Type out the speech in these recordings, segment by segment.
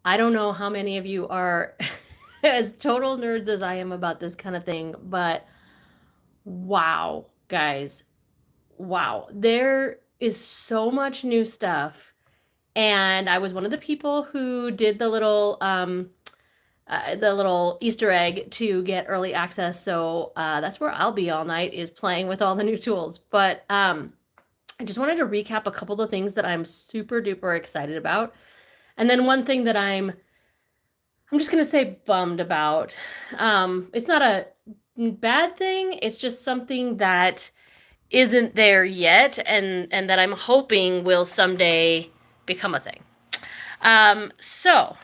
I don't know how many of you are as total nerds as I am about this kind of thing, but wow, guys, wow. There is so much new stuff. And I was one of the people who did the little Easter egg to get early access. So that's where I'll be all night, is playing with all the new tools. But I just wanted to recap a couple of things that I'm super duper excited about. And then one thing that I'm just going to say bummed about. It's not a bad thing. It's just something that isn't there yet, and that I'm hoping will someday become a thing. So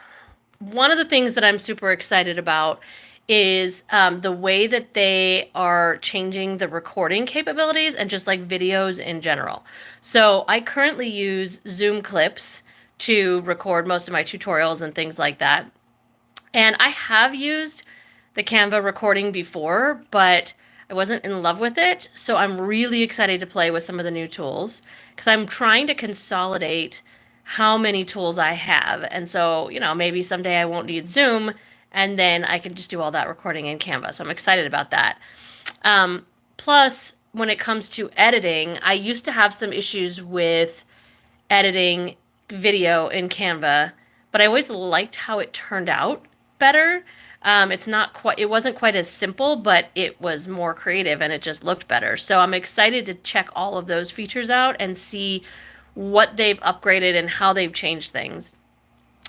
one of the things that I'm super excited about is the way that they are changing the recording capabilities and just like videos in general. So I currently use Zoom clips to record most of my tutorials and things like that. And I have used the Canva recording before, but I wasn't in love with it. So I'm really excited to play with some of the new tools because I'm trying to consolidate how many tools I have. And so, maybe someday I won't need Zoom and then I can just do all that recording in Canva. So I'm excited about that. Plus, when it comes to editing, I used to have some issues with editing video in Canva, but I always liked how it turned out better. It wasn't quite as simple, but it was more creative and it just looked better. So I'm excited to check all of those features out and see what they've upgraded and how they've changed things.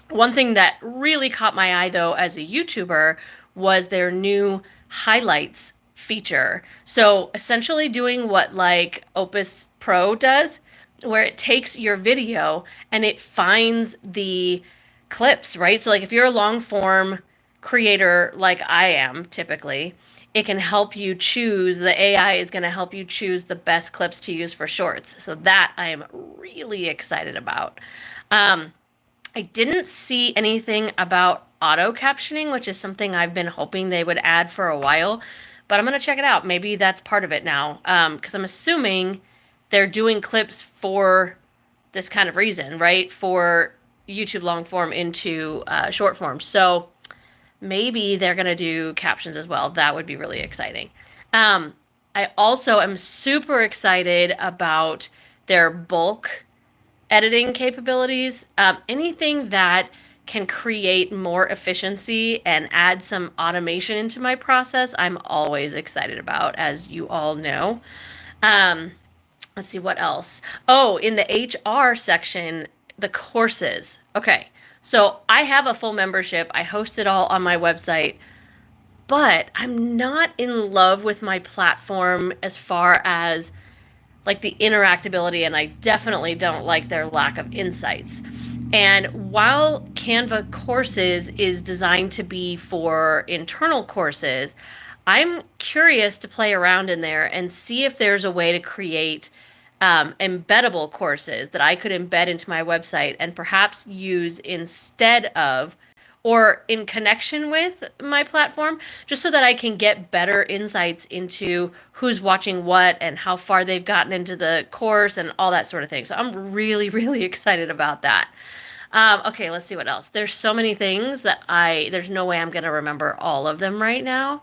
One thing that really caught my eye though as a YouTuber was their new highlights feature. So essentially doing what like Opus Pro does, where it takes your video and it finds the clips, right? So like if you're a long form creator like I am typically, it can help you choose, the AI is going to help you choose the best clips to use for shorts. So that I am really excited about. I didn't see anything about auto captioning, which is something I've been hoping they would add for a while, but I'm going to check it out. Maybe that's part of it now, because I'm assuming they're doing clips for this kind of reason, right? For YouTube long form into short form. So maybe they're going to do captions as well. That would be really exciting. I also am super excited about their bulk editing capabilities. Anything that can create more efficiency and add some automation into my process, I'm always excited about, as you all know. Let's see what else. Oh, in the HR section, the courses. Okay, so I have a full membership. I host it all on my website, but I'm not in love with my platform as far as like the interactability, and I definitely don't like their lack of insights. And while Canva Courses is designed to be for internal courses, I'm curious to play around in there and see if there's a way to create embeddable courses that I could embed into my website and perhaps use instead of or in connection with my platform, just so that I can get better insights into who's watching what and how far they've gotten into the course and all that sort of thing. So I'm really, really excited about that. Okay, let's see what else. There's so many things that there's no way I'm going to remember all of them right now.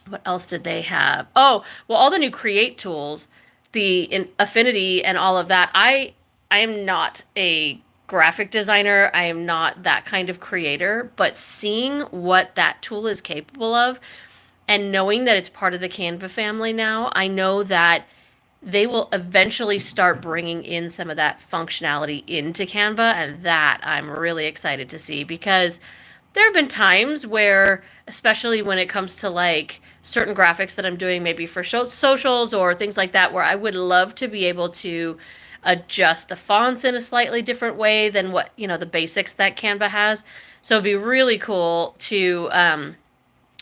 What else did they have? Oh, well, all the new Create tools, the Affinity and all of that. I am not a graphic designer. I am not that kind of creator, but seeing what that tool is capable of and knowing that it's part of the Canva family now, I know that they will eventually start bringing in some of that functionality into Canva, and that I'm really excited to see, because there have been times where, especially when it comes to like certain graphics that I'm doing maybe for socials or things like that, where I would love to be able to adjust the fonts in a slightly different way than what, the basics that Canva has. So it'd be really cool to,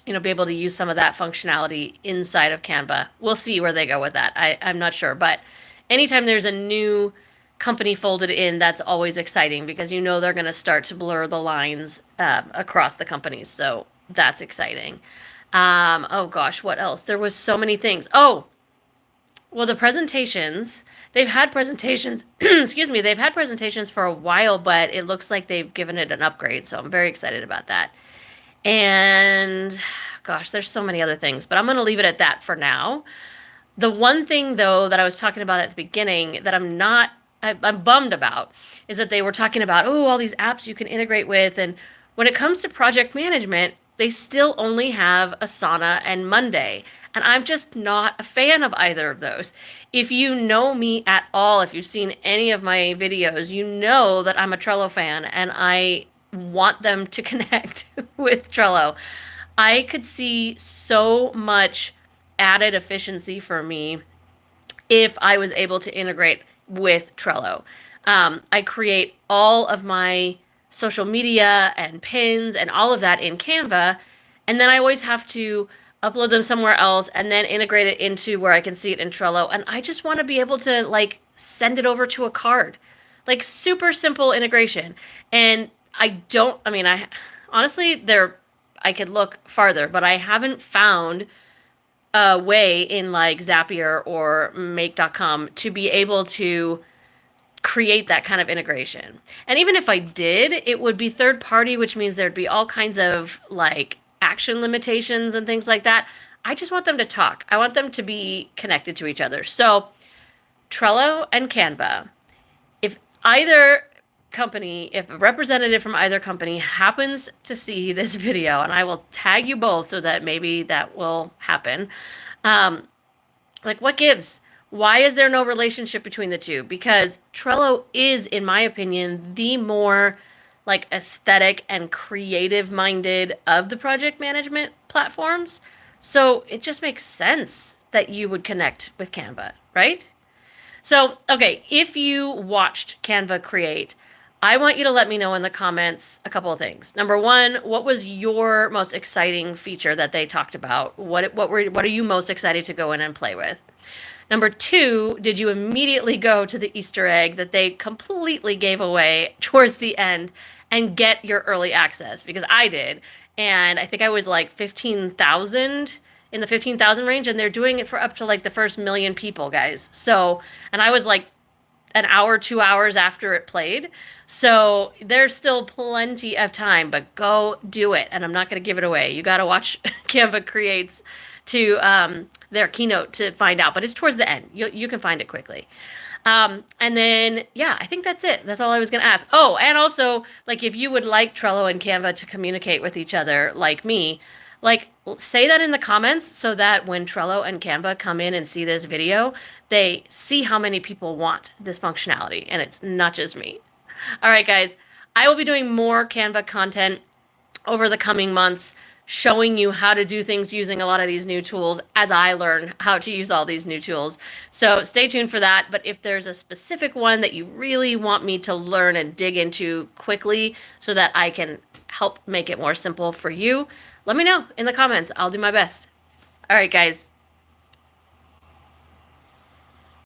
be able to use some of that functionality inside of Canva. We'll see where they go with that. I'm not sure, but anytime there's a new company folded in, that's always exciting, because they're going to start to blur the lines across the companies. So that's exciting. Oh gosh, what else? There was so many things. Oh, Well, the presentations, they've had presentations, excuse me, they've had presentations for a while, but it looks like they've given it an upgrade. So I'm very excited about that. And gosh, there's so many other things, but I'm going to leave it at that for now. The one thing though that I was talking about at the beginning that I'm bummed about is that they were talking about, oh, all these apps you can integrate with. And when it comes to project management, they still only have Asana and Monday. And I'm just not a fan of either of those. If you know me at all, if you've seen any of my videos, you know that I'm a Trello fan and I want them to connect with Trello. I could see so much added efficiency for me if I was able to integrate with Trello. I create all of my social media and pins and all of that in Canva, and then I always have to upload them somewhere else and then integrate it into where I can see it in Trello. And I just want to be able to like send it over to a card, like super simple integration. And I honestly, I could look farther, but I haven't found a way in like Zapier or make.com to be able to create that kind of integration. And even if I did, it would be third party, which means there'd be all kinds of like action limitations and things like that. I just want them to talk. I want them to be connected to each other. So Trello and Canva, if if a representative from either company happens to see this video, and I will tag you both so that maybe that will happen, like what gives? Why is there no relationship between the two? Because Trello is, in my opinion, the more like aesthetic and creative minded of the project management platforms. So it just makes sense that you would connect with Canva, right? So, okay, if you watched Canva Create, I want you to let me know in the comments a couple of things. Number one, what was your most exciting feature that they talked about? What are you most excited to go in and play with? Number two, did you immediately go to the Easter egg that they completely gave away towards the end and get your early access? Because I did. And I think I was like 15,000 in the 15,000 range, and they're doing it for up to like the first million people, guys. So, and I was like an hour, 2 hours after it played. So there's still plenty of time, but go do it. And I'm not going to give it away. You got to watch Canva Creates to their keynote to find out, but it's towards the end. You can find it quickly. And then, yeah, I think that's it. That's all I was going to ask. Oh, and also, like, if you would like Trello and Canva to communicate with each other like me, like, say that in the comments so that when Trello and Canva come in and see this video, they see how many people want this functionality, and it's not just me. All right, guys, I will be doing more Canva content over the coming months, showing you how to do things using a lot of these new tools as I learn how to use all these new tools. So stay tuned for that. But if there's a specific one that you really want me to learn and dig into quickly so that I can help make it more simple for you, let me know in the comments. I'll do my best. All right, guys.